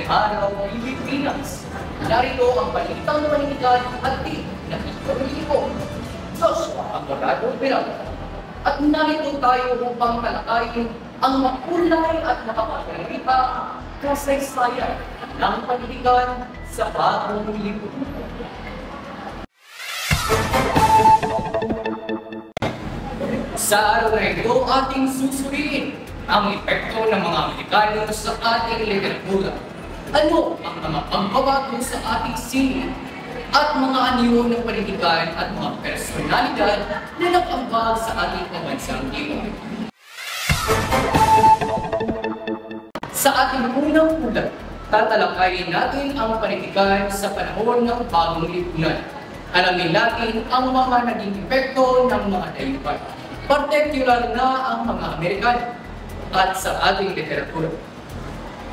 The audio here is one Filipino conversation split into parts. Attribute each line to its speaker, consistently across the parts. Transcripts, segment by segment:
Speaker 1: araw Pilipinas. Narito ang balitang paninigan at di na ito. Joshua Agorado Pirata. At narito tayo upang talakayin ang makulay at makapagsalita kasaysayan ng paninigan sa bagong lipunan. Sa araw na ito, ating susuriin ang epekto ng mga Amerikano sa ating literatura. Ano ang mga pagbabago sa ating sine at mga anyo ng paninigan at mga personalidad na nag-ambag sa ating pambansang iyon. Sa ating unang ulat, tatalakayin natin ang paninigan sa panahon ng bagong lipunan. Alamin natin ang mga naging epekto ng mga dayuhan, partikular na ang mga Amerikano at sa ating literatura.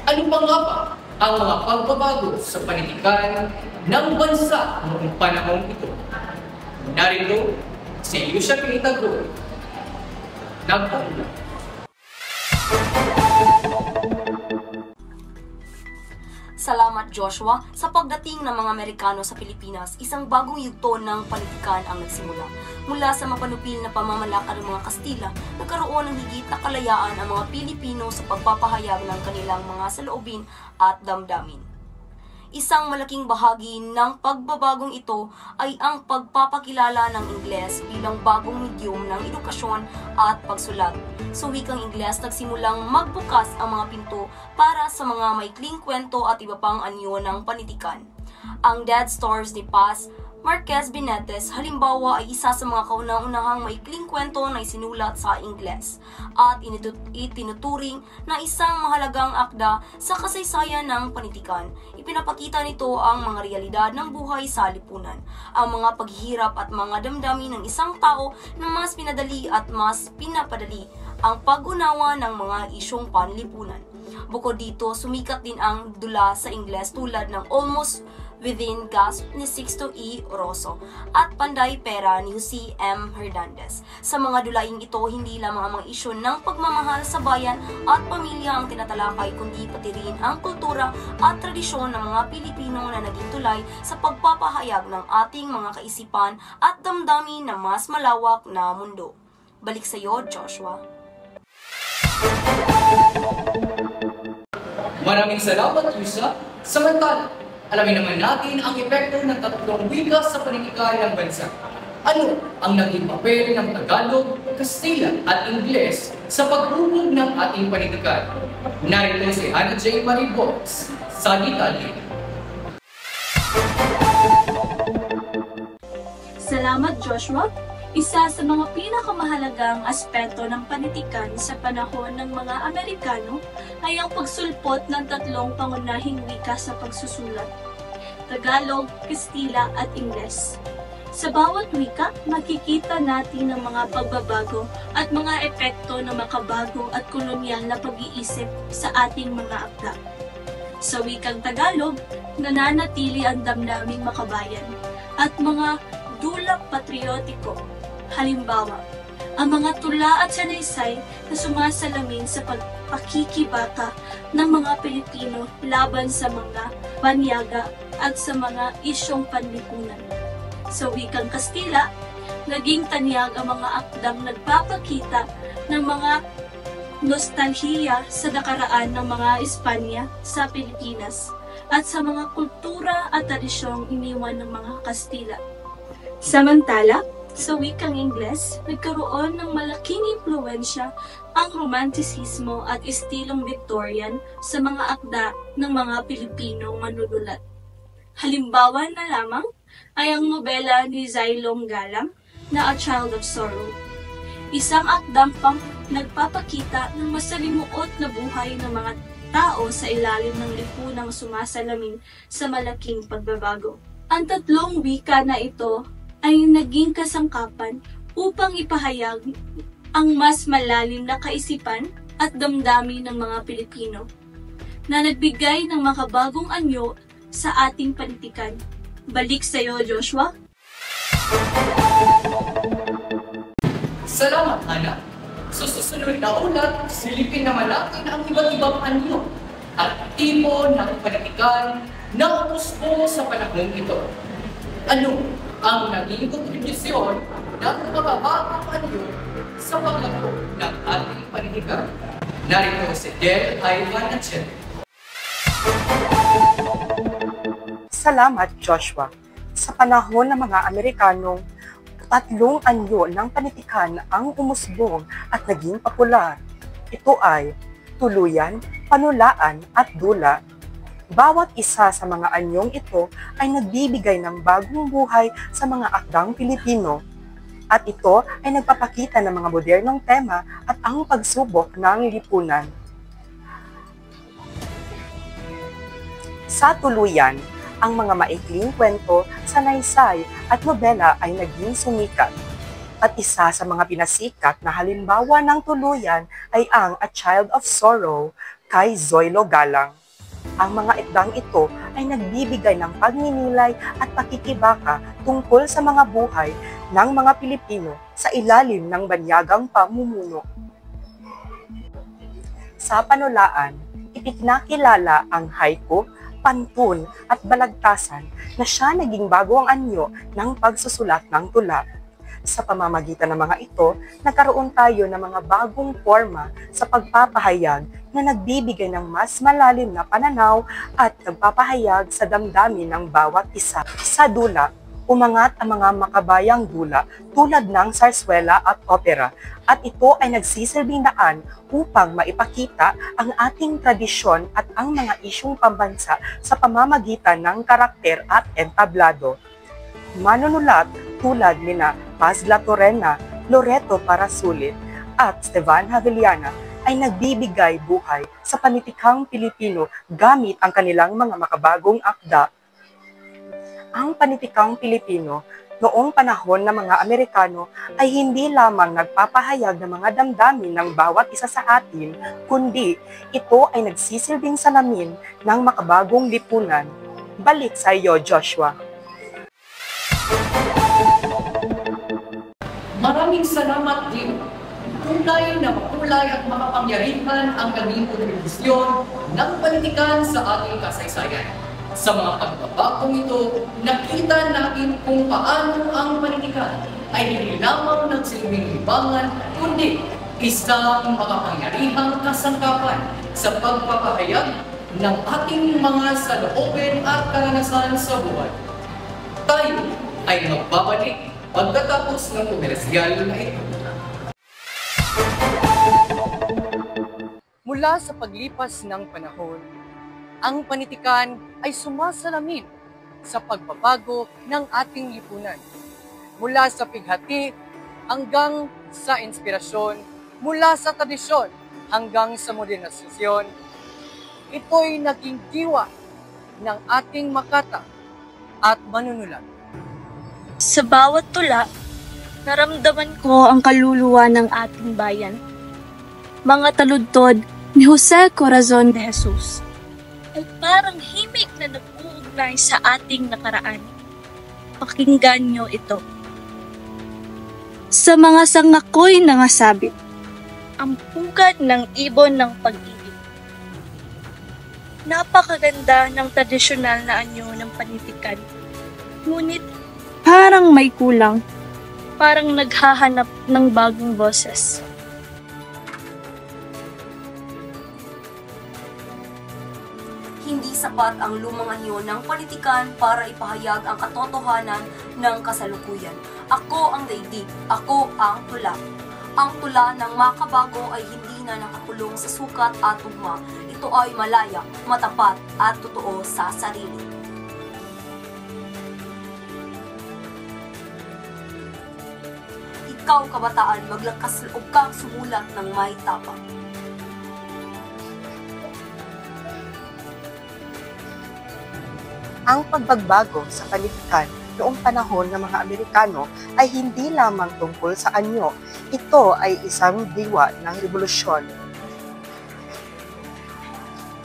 Speaker 1: Ano pa nga ba ang mga pagbabago sa panitikan ng bansa noong panahon ito? Narito si Lucia Pinitagro nagpaula.
Speaker 2: Salamat Joshua. Sa pagdating ng mga Amerikano sa Pilipinas, isang bagong yugto ng panitikan ang nagsimula. Mula sa mapanupil na pamamalakad ng mga Kastila, nagkaroon ng higit na kalayaan ang mga Pilipino sa pagpapahayag ng kanilang mga saloobin at damdamin. Isang malaking bahagi ng pagbabagong ito ay ang pagpapakilala ng Ingles bilang bagong medyum ng edukasyon at pagsulat. Sa wikang Ingles, nagsimulang magbukas ang mga pinto para sa mga maikling kwento at iba pang anyo ng panitikan. Ang Dead Stars ni Paz Marquez Benitez halimbawa ay isa sa mga kauna-unahang maikling kwento na isinulat sa Ingles at itinuturing na isang mahalagang akda sa kasaysayan ng panitikan. Ipinapakita nito ang mga realidad ng buhay sa lipunan, ang mga paghihirap at mga damdamin ng isang tao na mas pinadali at mas pinapadali ang pag-unawa ng mga isyong panlipunan. Bukod dito, sumikat din ang dula sa Ingles tulad ng Almost Within Gasp ni Sixto E. Rosso at Panday Pera ni Jose M. Hernandez. Sa mga dulaing ito, hindi lamang ang mga isyu ng pagmamahal sa bayan at pamilya ang tinatalakay, kundi pati rin ang kultura at tradisyon ng mga Pilipino na naging tulay sa pagpapahayag ng ating mga kaisipan at damdamin na mas malawak na mundo. Balik sa iyo, Joshua.
Speaker 1: Maraming salamat, Lucia. Samantala, alamin naman natin ang epekto ng tatlong wika sa paninikan ng bansa. Ano ang naging papel ng Tagalog, Kastila at Ingles sa paghubog ng ating paninikan? Narito si Hannah J. Maribox sa detalye.
Speaker 3: Salamat, Joshua. Isa sa mga pinakamahalagang aspeto ng panitikan sa panahon ng mga Amerikano ay ang pagsulpot ng tatlong pangunahing wika sa pagsusulat: Tagalog, Kastila at Ingles. Sa bawat wika, makikita natin ang mga pagbabago at mga epekto ng makabago at kolonyal na pag-iisip sa ating mga akda. Sa wikang Tagalog, nananatili ang damdaming makabayan at mga dulang patriotiko. Halimbawa, ang mga tula at sanaysay na sumasalamin sa pagpakikibaka ng mga Pilipino laban sa mga banyaga at sa mga isyong panlipunan. Sa wikang Kastila, naging tanyag ang mga akdang nagpapakita ng mga nostalhiya sa nakaraan ng mga Espanya sa Pilipinas at sa mga kultura at tradisyong iniwan ng mga Kastila. Samantala, sa wikang Ingles, nagkaroon ng malaking impluwensya ang romantisismo at estilong Victorian sa mga akda ng mga Pilipinong manunulat. Halimbawa na lamang ay ang nobela ni Zailong Galang na A Child of Sorrow. Isang akdang nagpapakita ng masalimuot na buhay ng mga tao sa ilalim ng lipunang sumasalamin sa malaking pagbabago. Ang tatlong wika na ito ay naging kasangkapan upang ipahayag ang mas malalim na kaisipan at damdamin ng mga Pilipino na nagbigay ng makabagong anyo sa ating panitikan. Balik sa iyo, Joshua.
Speaker 1: Salamat, Hannah. Sa susunod na ulat, silipin naman natin ang iba't ibang anyo at tipo ng panitikan na umusbong sa panahon ito. Ano ang naging kontribusyon ng mga bagong anyo sa paglago ng ating panitikan? Narito si Del Ivan Nachel.
Speaker 4: Salamat, Joshua. Sa panahon ng mga Amerikanong, tatlong anyo ng panitikan ang umusbong at naging popular. Ito ay tuluyan, panulaan at dula. Bawat isa sa mga anyong ito ay nagbibigay ng bagong buhay sa mga akdang Pilipino. At ito ay nagpapakita ng mga modernong tema at ang pagsubok ng lipunan. Sa tuluyan, ang mga maikling kwento, sanaysay at nobela ay naging sumikat. At isa sa mga pinasikat na halimbawa ng tuluyan ay ang A Child of Sorrow kay Zoilo Galang. Ang mga ikdang ito ay nagbibigay ng pagninilay at pakikibaka tungkol sa mga buhay ng mga Pilipino sa ilalim ng banyagang pamumuno. Sa panulaan, ipinakilala ang haiku, pantun at balagtasan na siya naging bagong anyo ng pagsusulat ng tula. Sa pamamagitan ng mga ito, nagkaroon tayo ng mga bagong forma sa pagpapahayag na nagbibigay ng mas malalim na pananaw at nagpapahayag sa damdamin ng bawat isa. Sa dula, umangat ang mga makabayang dula tulad ng sarswela at opera, at ito ay nagsisilbing daan upang maipakita ang ating tradisyon at ang mga isyung pambansa sa pamamagitan ng karakter at entablado. Manunulat tulad nina Paz La Torrena, Loreto Parasulit at Esteban Haveliana ay nagbibigay buhay sa panitikang Pilipino gamit ang kanilang mga makabagong akda. Ang panitikang Pilipino noong panahon ng mga Amerikano ay hindi lamang nagpapahayag ng mga damdamin ng bawat isa sa atin, kundi ito ay nagsisilbing salamin ng makabagong lipunan. Balik sa iyo, Joshua.
Speaker 1: Maraming salamat din. Tunay na makulay at makapangyarihan ang naging kontribusyon ng panitikan sa ating kasaysayan. Sa mga pagbabagong ito, nakita natin kung paano ang panitikan ay hindi lamang nagsilbing libangan, kundi isang makapangyarihang kasangkapan sa pagpapahayag ng ating mga saloobin at karanasan sa buhay. Tayo ay magbabalik pagkatapos ng komersyal na ito. Mula sa paglipas ng panahon, ang panitikan ay sumasalamin sa pagbabago ng ating lipunan. Mula sa pighati hanggang sa inspirasyon, mula sa tradisyon hanggang sa modernisasyon, ito'y naging diwa ng ating makata at manunulat.
Speaker 3: Sa bawat tula, naramdaman ko ang kaluluwa ng ating bayan. Mga taludtod ni Jose Corazon de Jesus ay parang himig na nag-uugnay sa ating nakaraan. Pakinggan niyo ito. Sa mga sangakoy nangasabit, ang pugad ng ibon ng pag-ibig. Napakaganda ng tradisyonal na anyo ng panitikan. Ngunit parang may kulang. Parang naghahanap ng bagong boses.
Speaker 2: Hindi sapat ang lumang anyo ng politikan para ipahayag ang katotohanan ng kasalukuyan. Ako ang daigdig, ako ang tula. Ang tula ng makabago ay hindi na nakakulong sa sukat at tugma. Ito ay malaya, matapat at totoo sa sarili. Ikaw, kabataan, maglakas loob kang sumulat ng may tapang.
Speaker 4: Ang pagbabago sa panitikan noong panahon ng mga Amerikano ay hindi lamang tungkol sa anyo. Ito ay isang diwa ng revolusyon.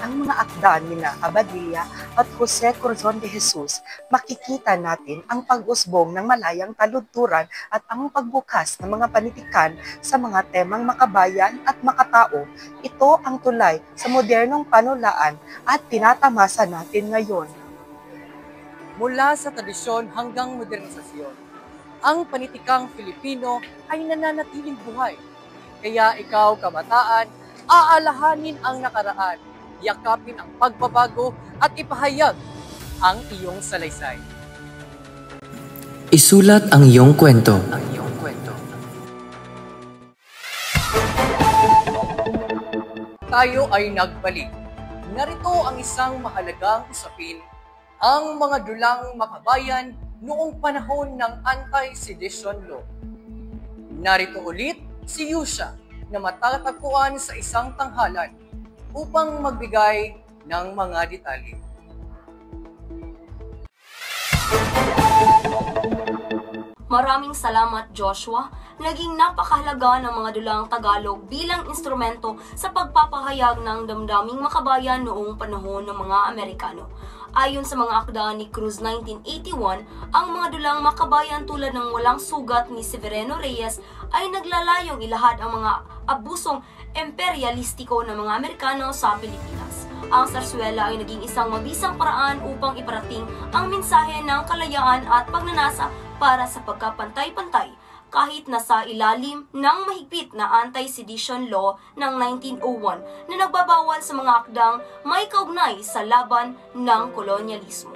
Speaker 4: ang mga akda ni Abadilla at Jose Corazon de Jesus, makikita natin ang pag-usbong ng malayang taludturan at ang pagbukas ng mga panitikan sa mga temang makabayan at makatao. Ito ang tulay sa modernong panulaan at tinatamasa natin ngayon.
Speaker 1: Mula sa tradisyon hanggang modernisasyon, ang panitikang Filipino ay nananatiling buhay. Kaya ikaw, kabataan, aalahanin ang nakaraan, yakapin ang pagbabago at ipahayag ang iyong salaysay.
Speaker 5: Isulat ang iyong kwento.
Speaker 1: Tayo ay nagbalik. Narito ang isang mahalagang usapin, ang mga dulang makabayan noong panahon ng Anti-Sedition Law. Narito ulit si Yusha na matatagpuan sa isang tanghalan upang magbigay ng mga detalye.
Speaker 2: Maraming salamat, Joshua. Naging napakahalaga ng mga dulang Tagalog bilang instrumento sa pagpapahayag ng damdaming makabayan noong panahon ng mga Amerikano. Ayon sa mga akda ni Cruz 1981, ang mga dulang makabayan tulad ng Walang Sugat ni Severino Reyes ay naglalayong ilahad ang mga abusong imperialistiko ng mga Amerikano sa Pilipinas. Ang sarsuela ay naging isang mabisang paraan upang iparating ang mensahe ng kalayaan at pagnanasa para sa pagkapantay-pantay kahit nasa ilalim ng mahigpit na Anti-Sedition Law ng 1901 na nagbabawal sa mga akdang may kaugnay sa laban ng kolonyalismo.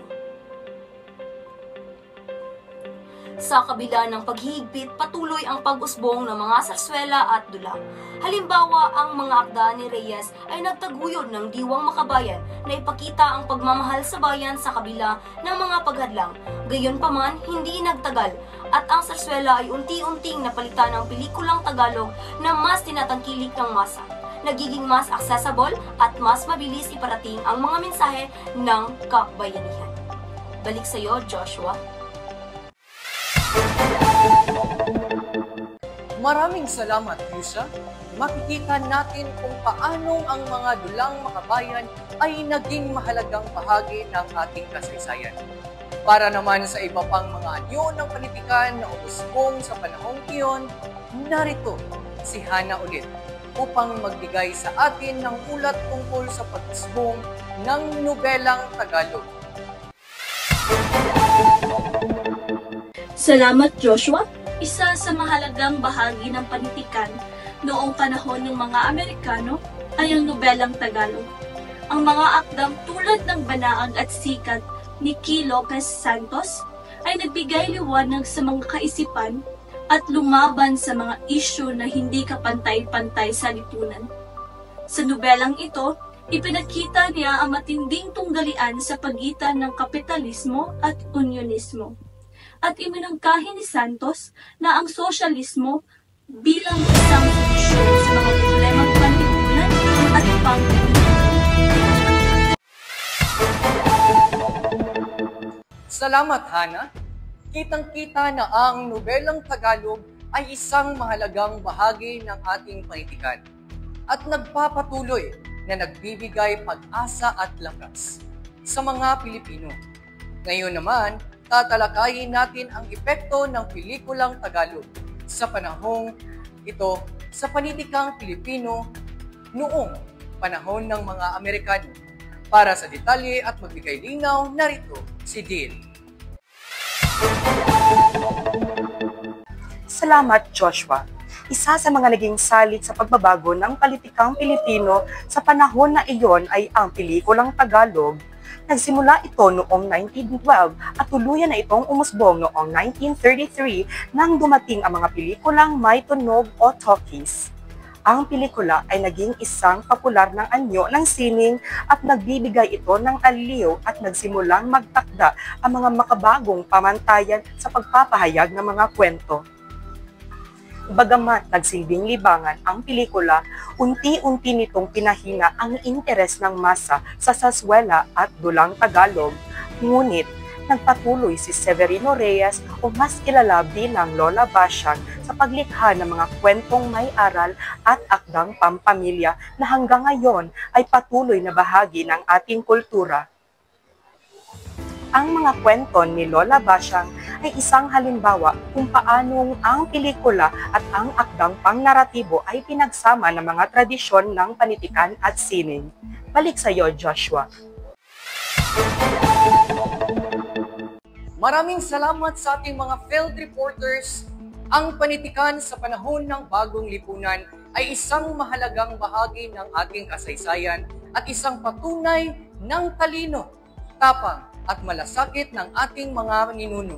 Speaker 2: Sa kabila ng paghihigpit, patuloy ang pag-usbong ng mga sarswela at dula. Halimbawa, ang mga akda ni Reyes ay nagtaguyod ng diwang makabayan na ipakita ang pagmamahal sa bayan sa kabila ng mga paghadlang. Gayunpaman, hindi nagtagal at ang sarswela ay unti-unting napalitan ng pelikulang Tagalog na mas tinatangkilik ng masa. Nagiging mas accessible at mas mabilis iparating ang mga mensahe ng kabayanihan. Balik sa iyo, Joshua.
Speaker 1: Maraming salamat, Yusha. Makikita natin kung paanong ang mga dulang makabayan ay naging mahalagang bahagi ng ating kasaysayan. Para naman sa iba pang mga anyo ng panitikan na umusbong sa panahong iyon, narito si Hana ulit upang magbigay sa atin ng ulat tungkol sa pag-usbong ng nobelang Tagalog.
Speaker 3: Salamat, Joshua. Isa sa mahalagang bahagi ng panitikan noong panahon ng mga Amerikano ay ang nobelang Tagalog. Ang mga akdang tulad ng Banaag at Sikat ni Key Lopez Santos ay nagbigay liwanag sa mga kaisipan at lumaban sa mga isyu na hindi kapantay-pantay sa lipunan. Sa nobelang ito, ipinakita niya ang matinding tunggalian sa pagitan ng kapitalismo at unionismo. At iminungkahi ni Santos na ang sosyalismo bilang isang solusyon sa mga problemang panlipunan at pangkalipunan.
Speaker 1: Salamat, Hana. Kitang-kita na ang nobelang Tagalog ay isang mahalagang bahagi ng ating panitikan at nagpapatuloy na nagbibigay pag-asa at lakas sa mga Pilipino. Ngayon naman, tatalakayin natin ang epekto ng pelikulang Tagalog sa panahong ito sa panitikang Pilipino noong panahon ng mga Amerikano. Para sa detalye at magbigay linaw, narito si Dean.
Speaker 4: Salamat, Joshua. Isa sa mga naging salit sa pagbabago ng politikang Pilipino sa panahon na iyon ay ang pelikulang Tagalog. Nagsimula ito noong 1912 at tuluyan na itong umusbong noong 1933 nang dumating ang mga pelikulang may tunog o talkies. Ang pelikula ay naging isang popular ng anyo ng sining at nagbibigay ito ng aliw at nagsimulang magtakda ang mga makabagong pamantayan sa pagpapahayag ng mga kwento. Bagamat nagsilbing libangan ang pelikula, unti-unti nitong pinahina ang interes ng masa sa saswela at dulang Tagalog. Ngunit, nagpatuloy si Severino Reyes o mas kilala bilang Lola Basyang sa paglikha ng mga kwentong may aral at akdang pampamilya na hanggang ngayon ay patuloy na bahagi ng ating kultura. Ang mga kwento ni Lola Basyang ay isang halimbawa kung paanong ang pelikula at ang akdang pangnaratibo ay pinagsama ng mga tradisyon ng panitikan at sining. Balik sa iyo, Joshua.
Speaker 1: Maraming salamat sa ating mga field reporters. Ang panitikan sa panahon ng bagong lipunan ay isang mahalagang bahagi ng ating kasaysayan at isang patunay ng talino, tapang at malasakit ng ating mga ninuno.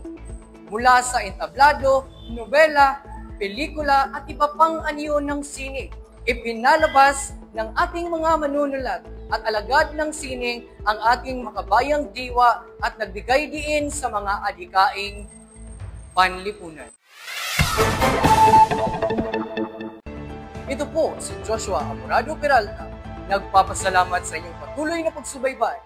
Speaker 1: Mula sa entablado, nobela, pelikula at iba pang anyo ng sine, ipinalabas ng ating mga manunulat at alagad ng sining ang ating makabayang diwa at nagbigay diin sa mga adhikaing panlipunan. Ito po si Joshua Amorado Peralta, nagpapasalamat sa inyong patuloy na pagsubaybay,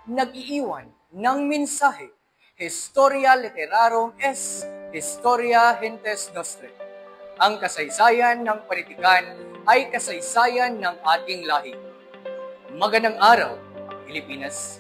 Speaker 1: nag-iiwan ng mensahe, Historia Literarum es Historia Gentes Nostre. Ang kasaysayan ng panitikan ay kasaysayan ng ating lahi. Magandang araw, Pilipinas!